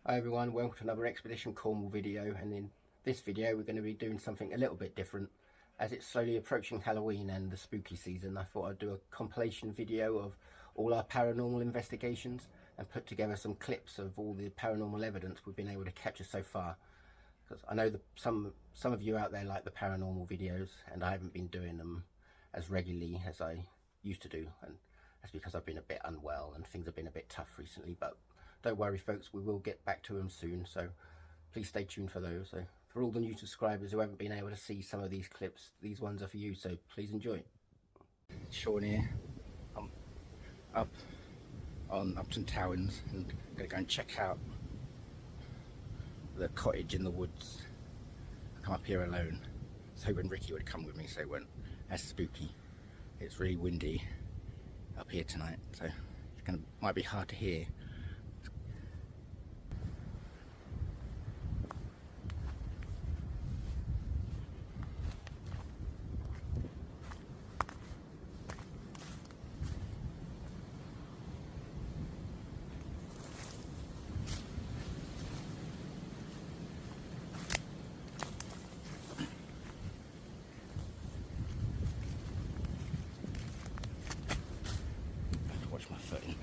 Hi everyone, welcome to another Expedition Cornwall video, and in this video we're going to be doing something a little bit different. As it's slowly approaching Halloween and the spooky season, I thought I'd do a compilation video of all our paranormal investigations and put together some clips of all the paranormal evidence we've been able to capture so far. Because I know that some of you out there like the paranormal videos, and I haven't been doing them as regularly as I used to do, and that's because I've been a bit unwell and things have been a bit tough recently. But don't worry folks, we will get back to them soon, so please stay tuned for those. So for all the new subscribers who haven't been able to see some of these clips, these ones are for you, so please enjoy. Sean here, I'm up on Upton Towers and I'm going to go and check out the cottage in the woods. I come up here alone, so when Ricky would come with me so it weren't as spooky. It's really windy up here tonight, so it might be hard to hear. Watch my footing.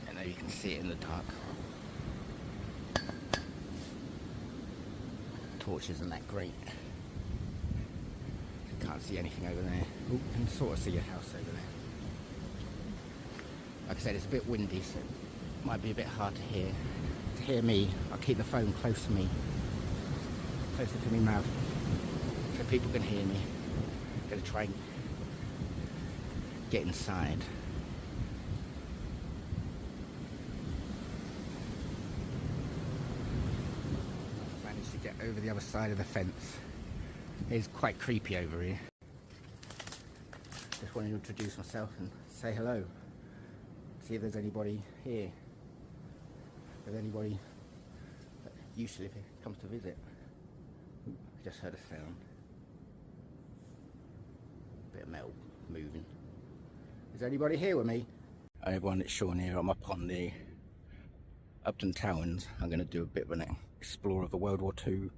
I know you can see it in the dark. The torch isn't that great. You can't see anything over there. Oh, you can sort of see a house over there. Like I said, it's a bit windy, so it might be a bit hard to hear. To hear me, I'll keep the phone close to me, closer to my mouth, so people can hear me. I'm going to try and get inside. I managed to get over the other side of the fence. It's quite creepy over here. Just wanted to introduce myself and say hello. See if there's anybody here. If there's anybody that usually comes to visit. Ooh, I just heard a sound. Bit of metal moving. Is there anybody here with me? Hi everyone, it's Sean here. I'm up on the Upton Towers. I'm going to do a bit of an explore of the World War II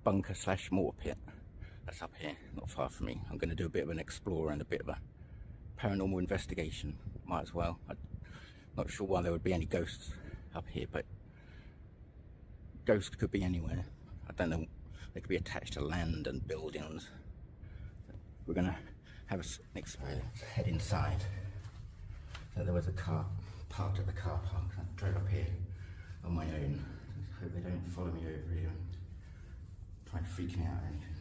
bunker / mortar pit. That's up here, not far from me. I'm going to do a bit of an explore and a bit of a paranormal investigation. Might as well. I'm not sure why there would be any ghosts up here, but ghosts could be anywhere. I don't know. They could be attached to land and buildings. We're going to have an experience. Head inside. So there was a car parked at the car park. I drove up here on my own. I hope they don't follow me over here and try and freak me out or anything.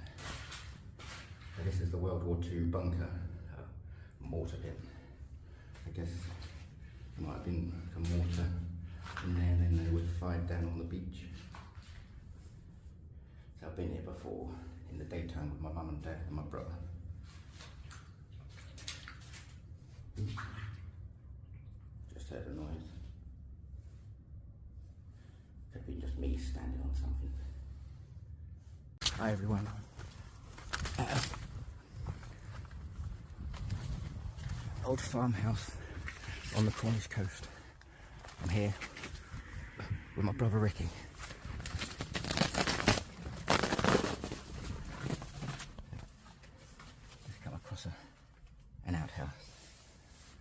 So this is the World War II bunker mortar pit. I guess there might have been a mortar in there, and then they would fired down on the beach. So I've been here before in the daytime with my mum and dad and my brother. Just heard a noise. Could have been just me standing on something. Hi everyone. Old farmhouse on the Cornish coast. I'm here with my brother Ricky. Just come across an outhouse.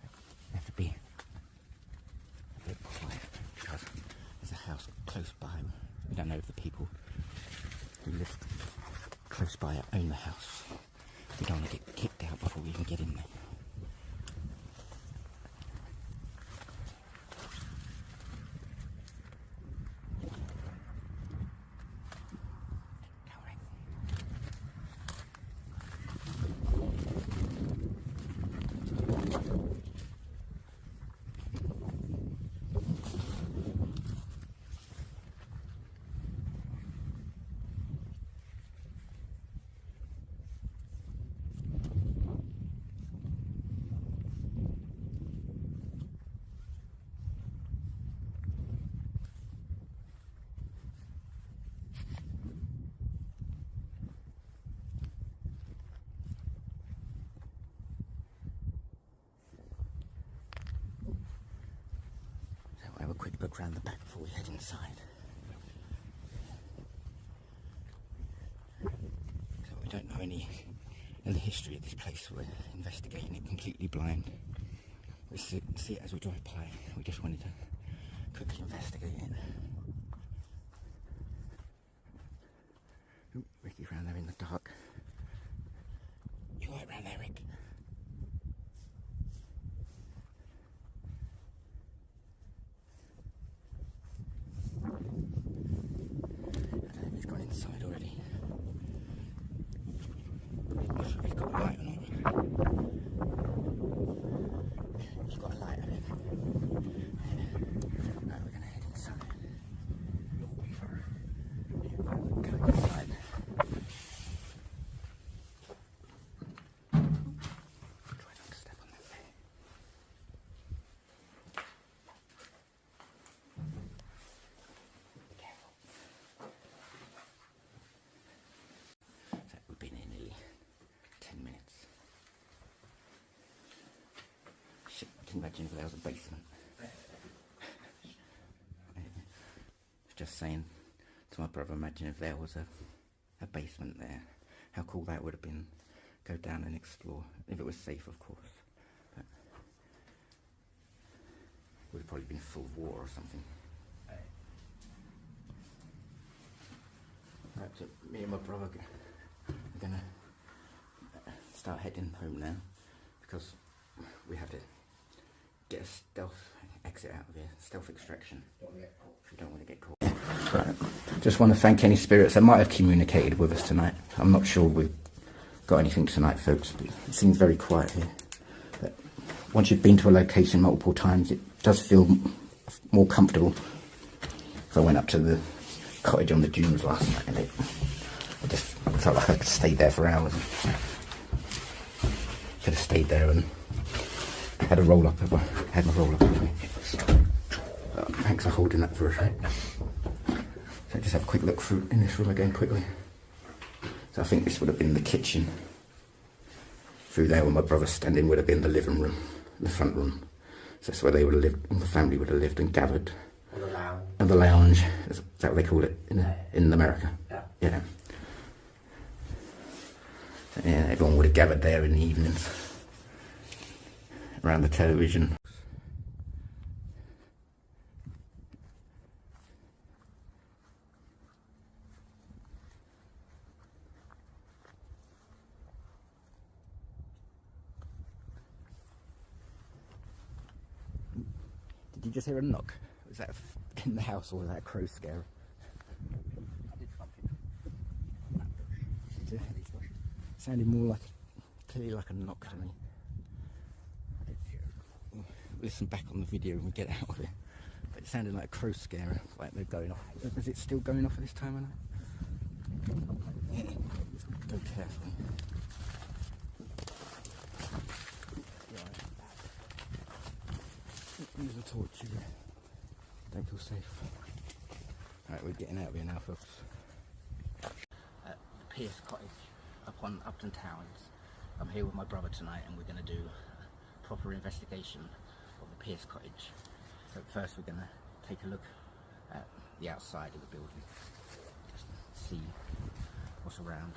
You have to be a bit quiet because there's a house close by. We don't know if the people who live close by own the house. We don't want to get kicked out before we even get in there. quick look round the back before we head inside. So we don't know any of the history of this place. We're investigating it completely blind. We see it as we drive by. We just wanted to quickly investigate it. Ooh, Ricky's round there in the dark. You right round there, Rick? He's gone inside already. He's got a light on him. He's got a light on him. Right, we're going to head inside. Go inside. Try not to step on that there. Be careful. So we've been here nearly 10 minutes. Shit, I can imagine if there was a basement. Just saying to my brother, imagine if there was a basement there. How cool that would have been. Go down and explore. If it was safe, of course. But it would have probably been full of water or something. Right, so me and my brother are going to start heading home now, because we have to get a stealth exit out of here, stealth extraction. We don't want to get caught. Right. Just want to thank any spirits that might have communicated with us tonight. I'm not sure we've got anything tonight, folks, but it seems very quiet here. But once you've been to a location multiple times, it does feel more comfortable. So I went up to the cottage on the dunes last night, and I just felt like I could stay there for hours. Could have stayed there and had a roll up. Had my roll up with me. Thanks for holding that for a sec. So just have a quick look through in this room again quickly. So I think this would have been the kitchen. Through there where my brother's standing would have been the living room, the front room. So that's where they would have lived, the family would have lived and gathered. Or the lounge. And the lounge, is that what they call it in America? Yeah. Yeah. So yeah, everyone would have gathered there in the evenings. Around the television. Did you just hear a knock? Was that in the house or was that a crow scare? I did bump it. Sounded more like, clearly like a knock to me. I did hear it. Listen back on the video and we get out of it. But it sounded like a crow scare, like they're going off. Is it still going off at this time of night? Just go carefully. Use the torch here. Don't feel safe. Right, we're getting out of here now, folks. The Pierce Cottage up on Upton Towers. I'm here with my brother tonight and we're going to do a proper investigation of the Pierce Cottage. So first we're going to take a look at the outside of the building. Just see what's around.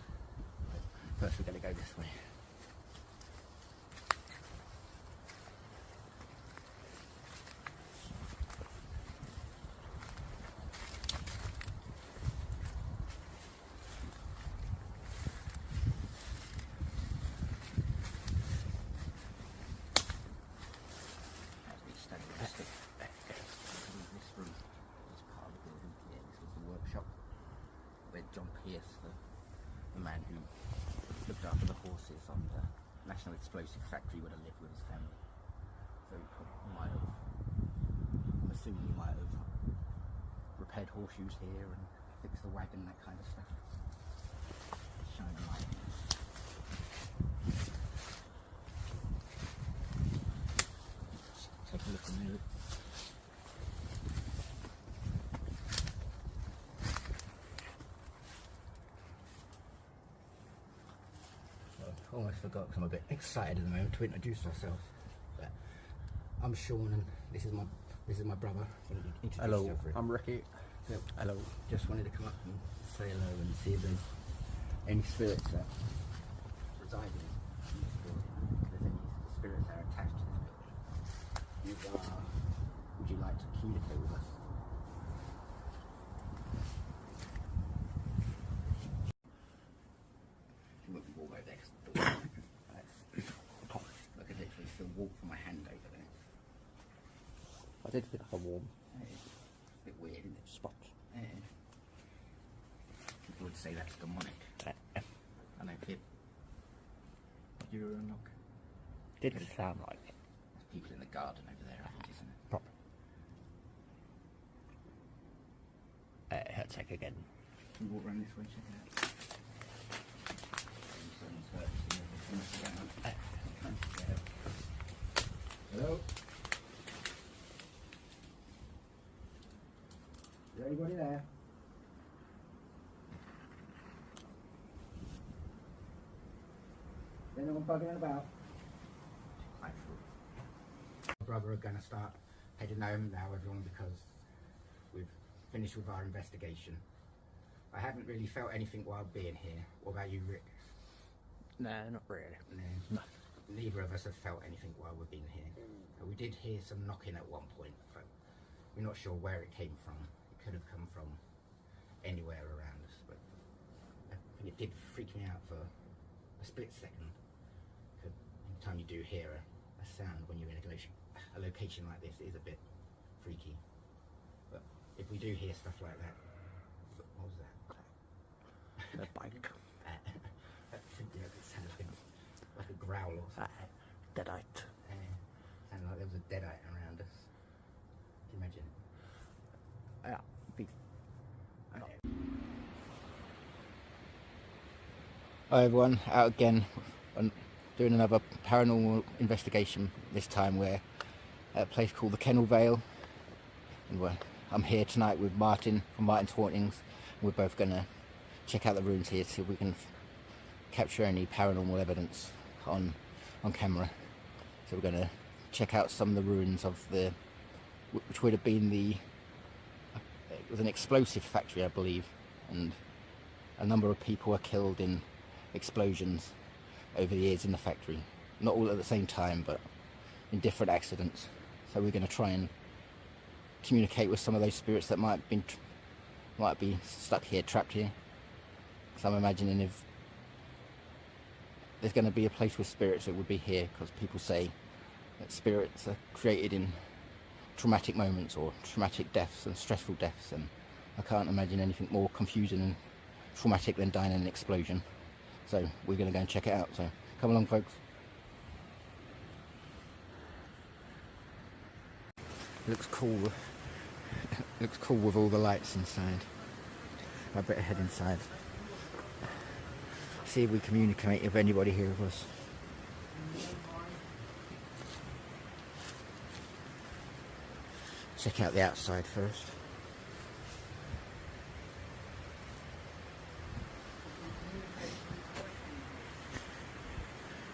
But first we're going to go this way. John Pierce, the man who looked after the horses on the National Explosive Factory, would have lived with his family. So he might have, I'm assuming he might have repaired horseshoes here and fixed the wagon, that kind of stuff. Shine a light. Take a look in there. Almost forgot because I'm a bit excited at the moment to introduce ourselves. But I'm Sean and this is my This is my brother. Hello, I'm Ricky. So, Hello. just wanted to come up and say hello and see if there's any spirits that reside in this building. If there's any spirits that are attached to this building. Would you like to communicate with us? Look over there. Look at it, it's the wall for my hand over there. I did feel like a warm It's a bit weird, isn't it? spot. Yeah. People would say that's demonic. I don't feel. You were a knock. Didn't sound like it. There's people in the garden over there, I think, isn't it? Proper. Head check again. Can you walk around this way, check it out? Someone's hurt. Hello? Is there anybody there? Is anyone bugging about? My brother are going to start heading home now, everyone, because we've finished with our investigation. I haven't really felt anything while being here. What about you, Rick? No, not really. No. Neither of us have felt anything while we've been here. We did hear some knocking at one point, but we're not sure where it came from. It could have come from anywhere around us, but I think it did freak me out for a split second. Every time you do hear a sound when you're in a location like this, it is a bit freaky. But if we do hear stuff like that, what was that? The bike. Yeah, it sounded like a growl or something. Deadite. Sounded like there was a deadite around us. Can you imagine? Yeah. Okay. Hi everyone, out again and doing another paranormal investigation. This time we're at a place called the Kennel Vale, and I'm here tonight with Martin from Martin's Hauntings. We're both going to check out the ruins here, see if we can capture any paranormal evidence on camera. So we're going to check out some of the ruins of which would have been it was an explosive factory, I believe, and a number of people were killed in explosions over the years in the factory. Not all at the same time, but in different accidents. So we're going to try and communicate with some of those spirits that might be stuck here, trapped here. Because I'm imagining if there's going to be a place with spirits, it would be here, because people say that spirits are created in traumatic moments or traumatic deaths and stressful deaths, and I can't imagine anything more confusing and traumatic than dying in an explosion. So we're going to go and check it out, so come along folks. It looks cool. It looks cool with all the lights inside. I better head inside. See if we communicate with anybody here with us. Check out the outside first.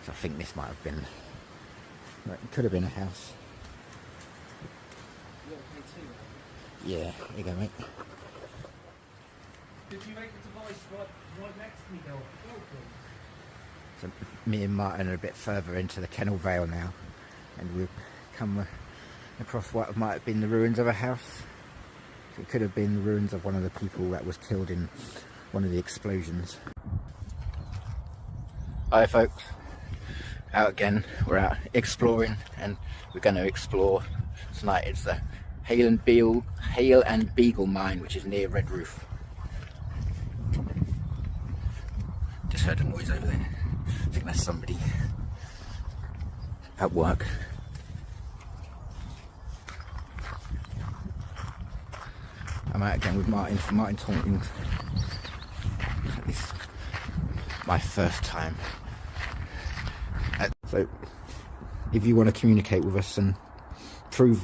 So I think this might have been, it could have been a house. Yeah, here you go, mate. Did you make the device right next to me, though? So me and Martin are a bit further into the Kennel Vale now, and we've come across what might have been the ruins of a house. So it could have been the ruins of one of the people that was killed in one of the explosions. Hi folks, out again. We're out exploring, and we're going to explore tonight. It's the Hale and Beagle mine, which is near Red Roof. Just heard a noise over there. I think that's somebody at work. I'm out again with Martin from Martin's Hauntings. This is my first time. So, if you want to communicate with us and prove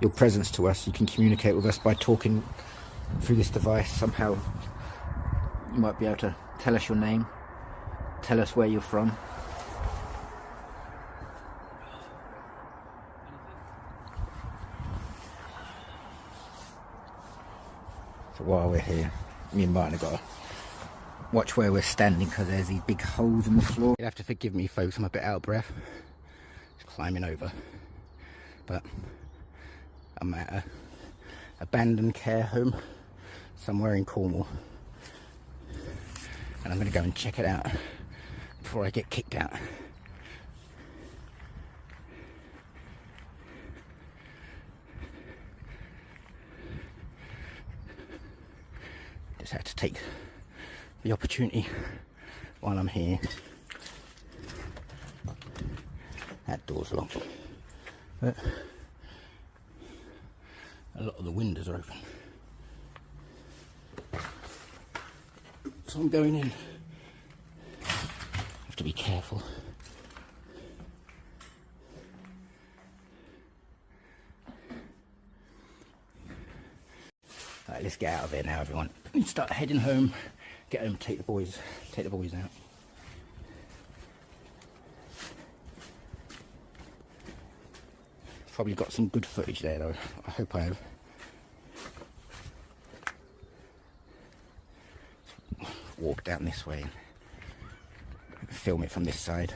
your presence to us, you can communicate with us by talking through this device. Somehow you might be able to tell us your name, tell us where you're from. while we're here. Me and Martin have got to watch where we're standing because there's these big holes in the floor. You'll have to forgive me, folks, I'm a bit out of breath. Just climbing over. But I'm at a abandoned care home somewhere in Cornwall. And I'm going to go and check it out before I get kicked out. Just had to take the opportunity while I'm here. That door's locked, but a lot of the windows are open. So I'm going in. Have to be careful. Right, let's get out of here now, everyone. Let's start heading home. Get home, take the boys out. Probably got some good footage there, though. I hope I have. Walk down this way and film it from this side.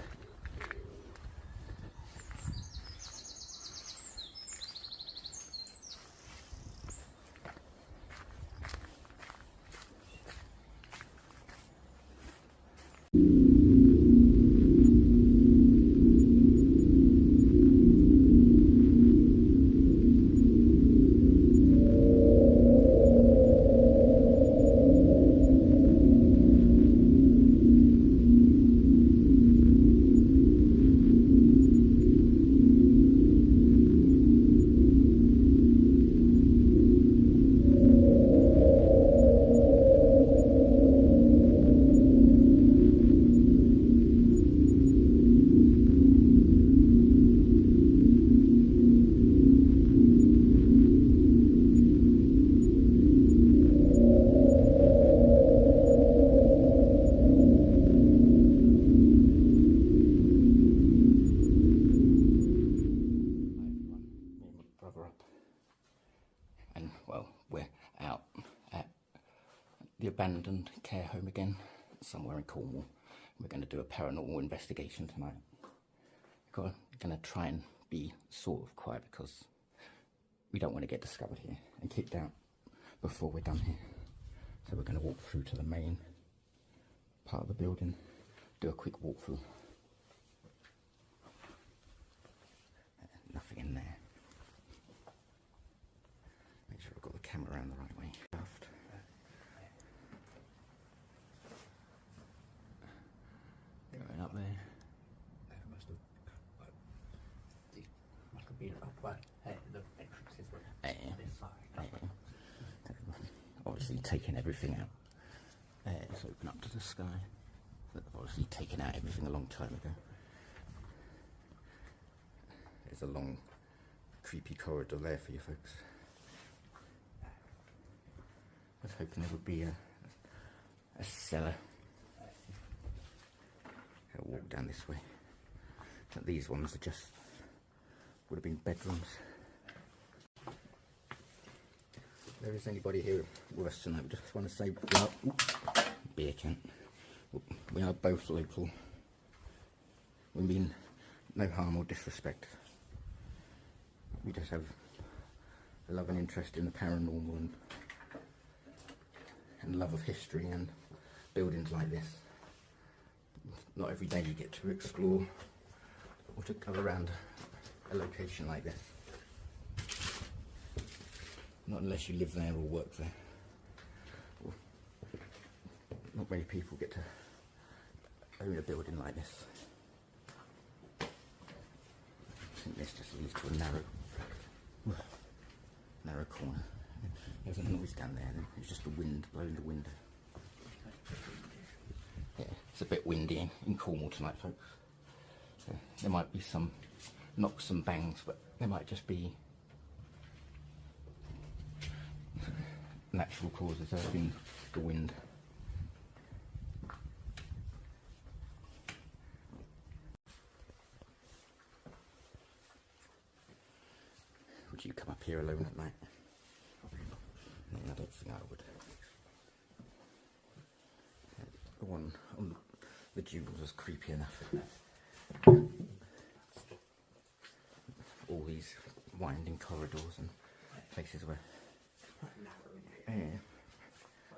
The abandoned care home somewhere in Cornwall. We're going to do a paranormal investigation tonight. We're going to try and be sort of quiet because we don't want to get discovered here and kicked out before we're done here. So we're going to walk through to the main part of the building, do a quick walkthrough. Nothing in there. Make sure I've got the camera around the right way. Going up there. Must have been up by the entrance is this side. Obviously taking everything out. Let's open up to the sky. They've obviously taken out everything a long time ago. There's a long, creepy corridor there for you folks. I was hoping there would be a cellar. I'll walk down this way. But these ones are just would have been bedrooms. If there is anybody here with us tonight, we just want to say beer can. We are both local. We mean no harm or disrespect. We just have a love and interest in the paranormal and love of history and buildings like this. Not every day you get to explore or to go around a location like this. Not unless you live there or work there. Not many people get to own a building like this. I think this just leads to a narrow corner. There's a noise down there, then it's just the wind blowing the window. Yeah, it's a bit windy in Cornwall tonight, folks. So there might be some knocks and bangs, but there might just be natural causes, there being the wind. Would you come up here alone at night? Probably not. No, I don't think I would. one on the dunes was creepy enough. All these winding corridors and places where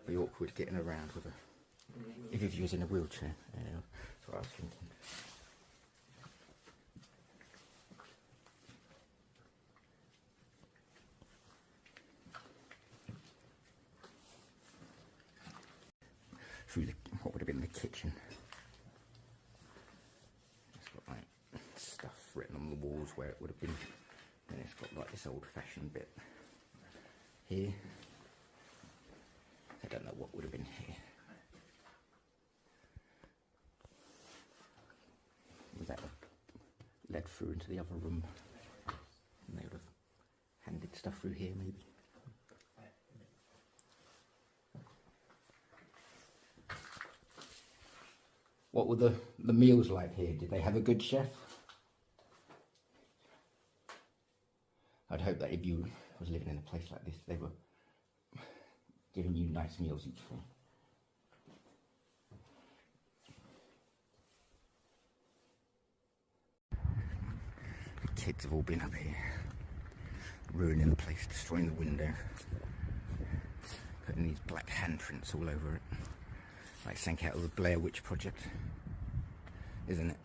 be awkward getting around with if you was in a wheelchair. That's what I was thinking. Through what would have been the kitchen. It's got like stuff written on the walls where it would have been. Then it's got like this old-fashioned bit here. I don't know what would have been here. That led through into the other room. And they would have handed stuff through here maybe. What were the meals like here? Did they have a good chef? I'd hope that if you was living in a place like this, they were giving you nice meals each day. The kids have all been up here, ruining the place, destroying the window, putting these black handprints all over it. Like something out of the Blair Witch Project, isn't it?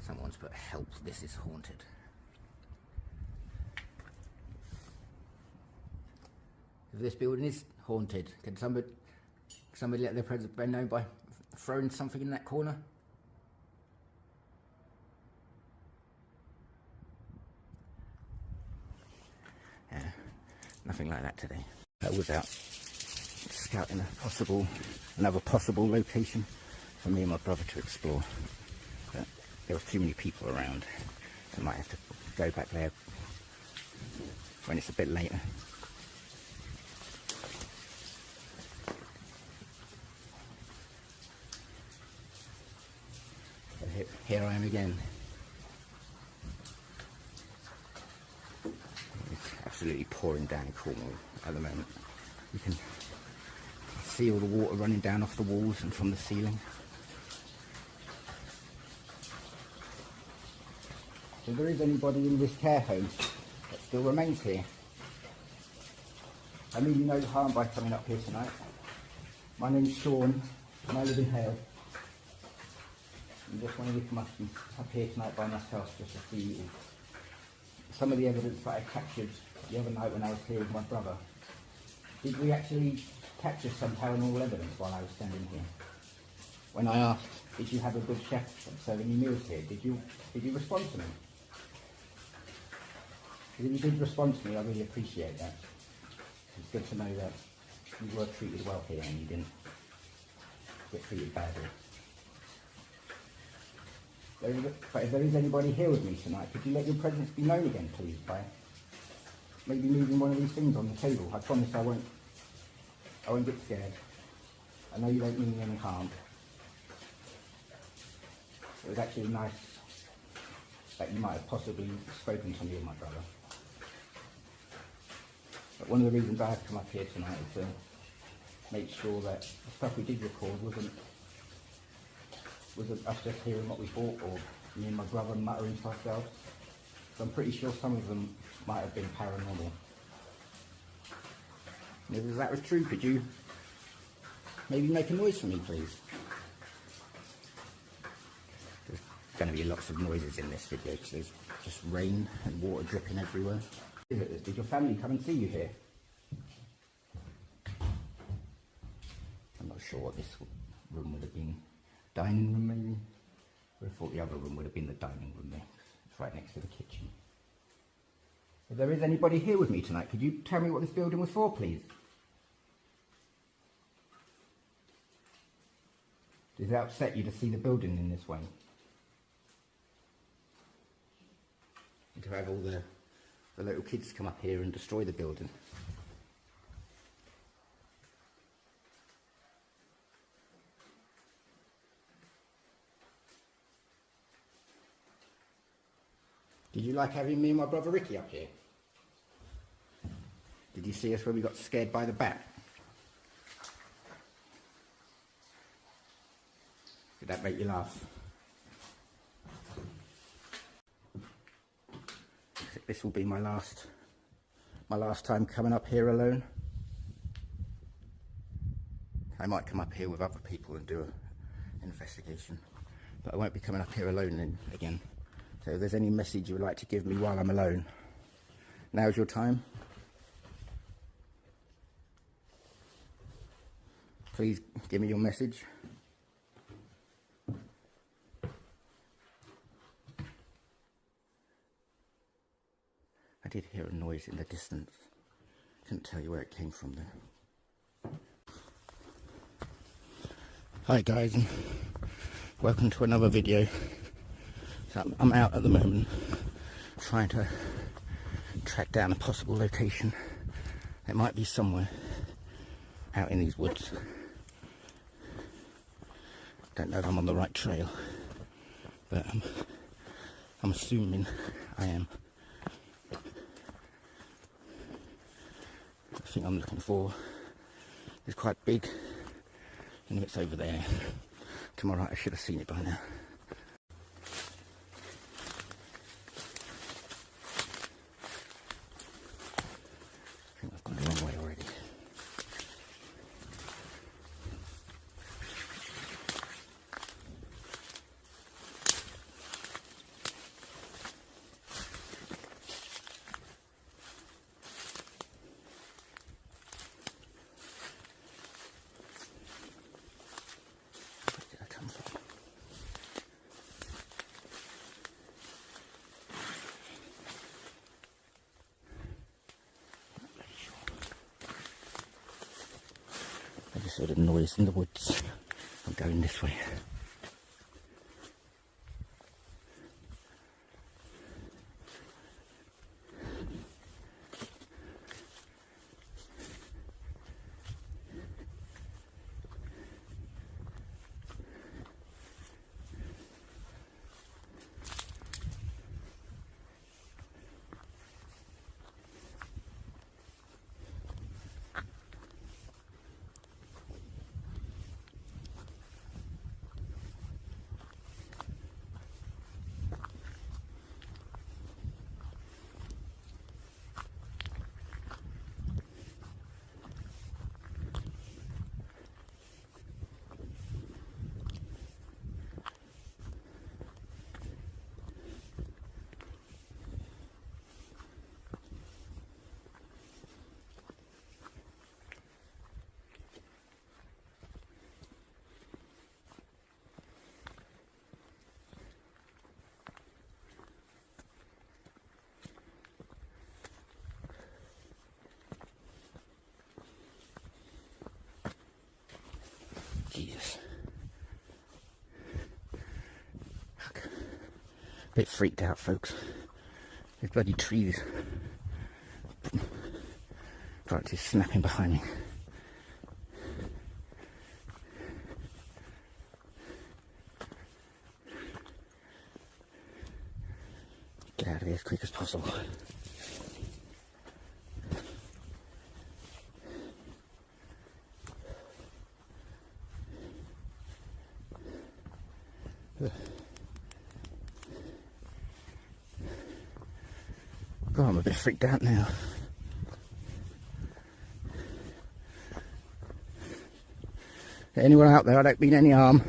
Someone's put help, this is haunted. If this building is haunted, can somebody let their presence be known by throwing something in that corner? Nothing like that today. I was out scouting another possible location for me and my brother to explore. But there was too many people around, so I might have to go back there when it's a bit later. So here I am again. Absolutely pouring down in Cornwall at the moment. You can see all the water running down off the walls and from the ceiling. If there is anybody in this care home that still remains here, I mean you no harm by coming up here tonight. My name's Sean and I live in Hale. I just wanted to come up here tonight by myself just to see some of the evidence that I captured the other night when I was here with my brother. Did we actually capture some paranormal evidence while I was standing here? When I asked, did you have a good chef serving you meals here? Did you respond to me? If you did respond to me, I really appreciate that. It's good to know that you were treated well here and you didn't get treated badly. But if there is anybody here with me tonight, could you let your presence be known again, please, by maybe moving one of these things on the table? I promise I won't get scared. I know you don't mean any harm. It was actually nice that you might have possibly spoken to me and my brother. But one of the reasons I have come up here tonight is to make sure that the stuff we did record wasn't us just hearing what we thought, or me and my brother muttering to ourselves. So I'm pretty sure some of them might have been paranormal. And if that was true, could you maybe make a noise for me, please? There's going to be lots of noises in this video because there's just rain and water dripping everywhere. Did your family come and see you here? I'm not sure what this room would have been. Dining room maybe? I thought the other room would have been the dining room there. It's right next to the kitchen. If there is anybody here with me tonight, could you tell me what this building was for, please? Does it upset you to see the building in this way? And to have all the little kids come up here and destroy the building? Did you like having me and my brother Ricky up here? Did you see us when we got scared by the bat? Did that make you laugh? This will be my last time coming up here alone. I might come up here with other people and do an investigation, but I won't be coming up here alone again. So if there's any message you would like to give me while I'm alone, now's your time. Please give me your message. I did hear a noise in the distance. Couldn't tell you where it came from though. Hi guys, and welcome to another video. So I'm out at the moment trying to track down a possible location. It might be somewhere out in these woods. Don't know if I'm on the right trail, but I'm assuming I am. The thing I'm looking for is quite big, and if it's over there, to my right, I should have seen it by now. I think I've gone the wrong way already. I just heard a noise in the woods. I'm going this way. Jesus. A bit freaked out, folks. There's bloody trees. Branches snapping behind me. Get out of here as quick as possible. God, I'm a bit freaked out now. Anyone out there, I don't mean any harm.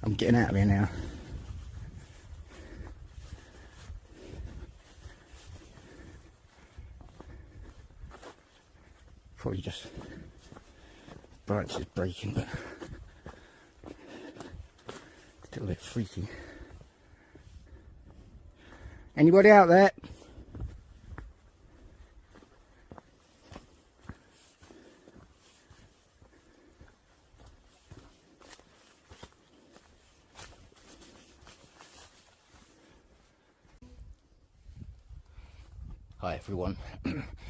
I'm getting out of here now. Probably just branches breaking, but still a bit freaky. Anybody out there? Hi everyone.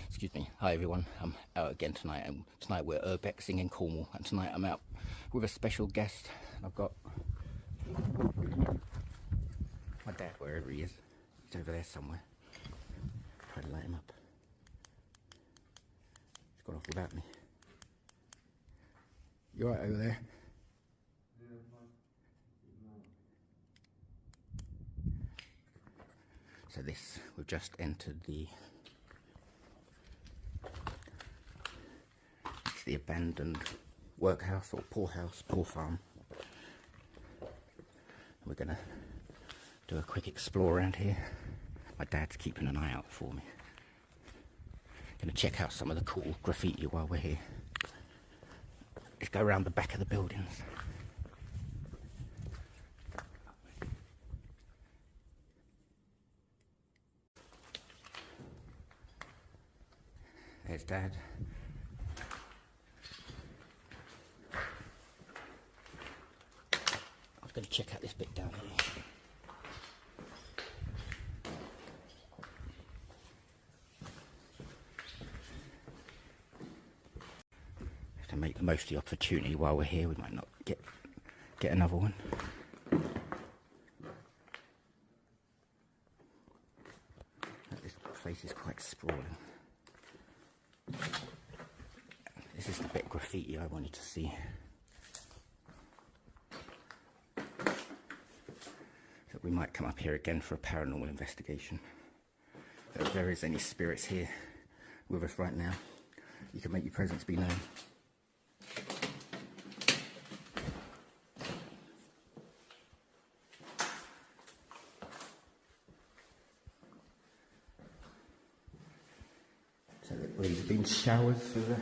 Excuse me. Hi everyone. I'm out again tonight, and tonight we're urbexing in Cornwall, and tonight I'm out with a special guest. I've got My dad, wherever he is, he's over there somewhere. Try to light him up. He's gone off without me. You alright over there? So this, we've just entered it's the abandoned workhouse or poorhouse, poor farm. We're gonna do a quick explore around here. My dad's keeping an eye out for me. Gonna check out some of the cool graffiti while we're here. Let's go around the back of the buildings. There's Dad. I'm going to check out this bit down here. To make the most of the opportunity while we're here, we might not get another one. This place is quite sprawling. This is the bit of graffiti I wanted to see. So we might come up here again for a paranormal investigation. If there is any spirits here with us right now, you can make your presence be known. So these have been showers for the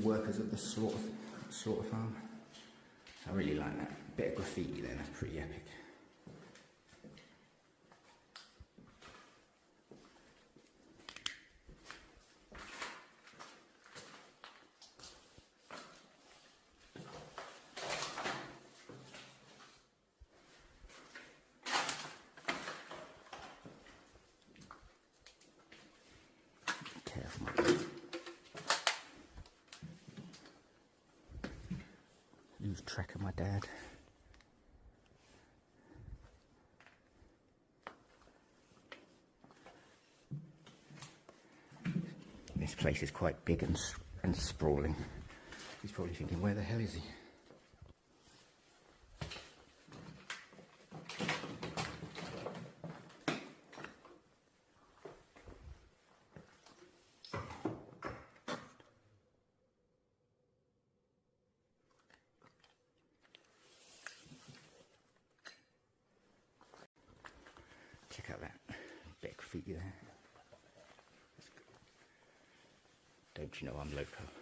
workers of the slaughter farm. I really like that bit of graffiti there, that's pretty epic. Careful, my God. Lose track of my dad. This place is quite big and sprawling. He's probably thinking, where the hell is he? Check out that bit of graffiti there. Don't you know I'm loco?